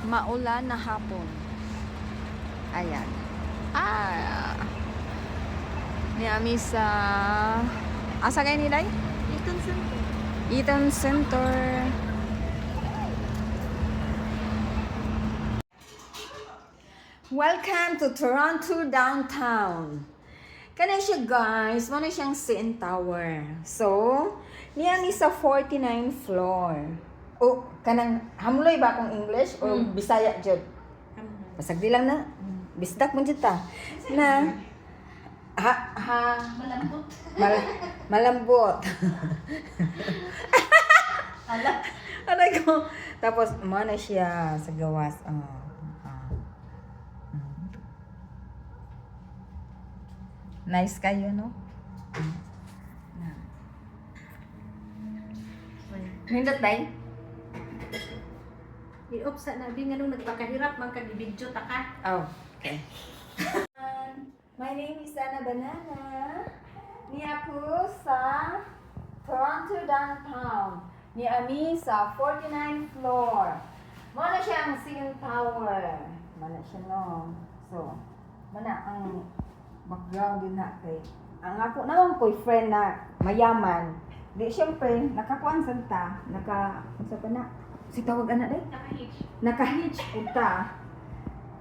Maulan na hapon. Ayan. Niyami sa... Asa kayo nilay? Eaton Center. Eaton Center. Welcome to Toronto downtown. Kana siya guys, mo na siyang CN Tower. So, niyami sa 49th floor. O, kanang hamloy ba akong English o Bisaya jud? Basag di lang na. Bisdak mo jud ta. Na Malambot. malambot. Aray ko. Tapos, mo na siya sa gawas. Nice kayo, no? Nindot day? I-off sa nabi nga nung nagpakahirap man kag i-video ta ka. Oh, okay. My name is Ana Banana. Ni ako sa Toronto downtown. Ni Ami sa 49th floor. Mana siya ang CN Tower. Mana siya no. So, mana ang background din na kay ang ako naman boyfriend na mayaman. Di syempre nakakuan santa, unsa pa na? Si tawag ana day? Naka-hitch unta.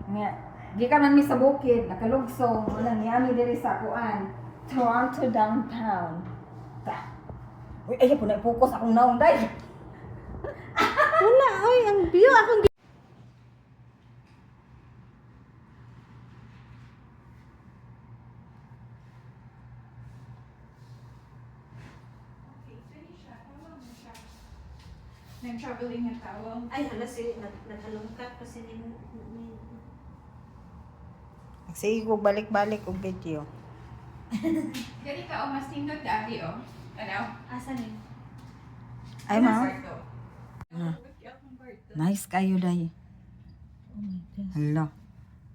Nga, di ka man mi sa bukid, nakalugsong, wala niyami diri sa kuan. Toronto downtown. Ta. Uy, ay po na focus akong naong day. Wala oy, ang view akong Nag-traveling na tao. ay hala si naghalungkat pa si ni Sige ko balik-balik og video. Gani ka o mas tindot dati o. Ano? asa ni? Ay ma. Kwarto. Ah. Akong kwarto. Nice kayo day. Oh my God. Hala.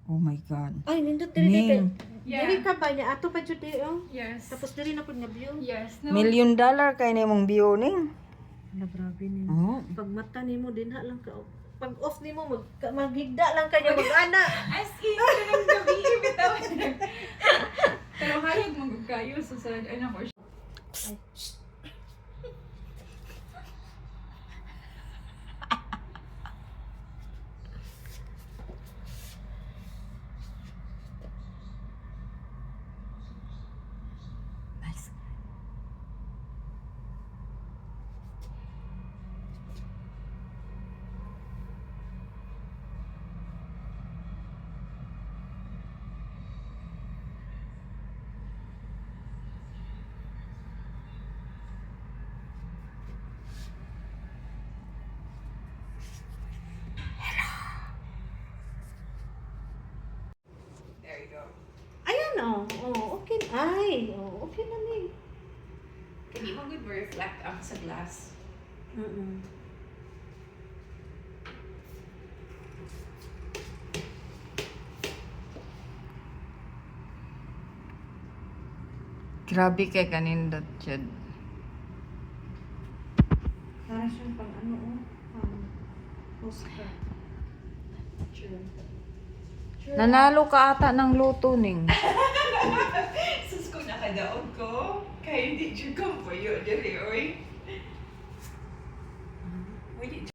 Oh my god. Ay nindot diri diri. Ning. Yeah. Diri ka ba niya ato pa jud diri oh. Yes. Tapos diri na pud nga view. Yes. $1 million kay nimong view ning. Hala grabe ni. Oh. Pag mata nimo dinha lang ka. Pag off nimo maghigda lang kanya mag-ana. As in, kanang gabi, bitaw. Pero hayag mong kayo sa ano ko. Nice. There you go. Ayan oh. Oh, okay. Ay, oh, okay na ni. Hindi mo good reflect ang sa glass. Grabe kay kanindot jud. Para siyang pang ano oh. Postcard. Sure. Nanalo ka ata ng loto ning. Sus ko nakadaog ko. Kaya hindi dyan ko po yun. Dili, oy.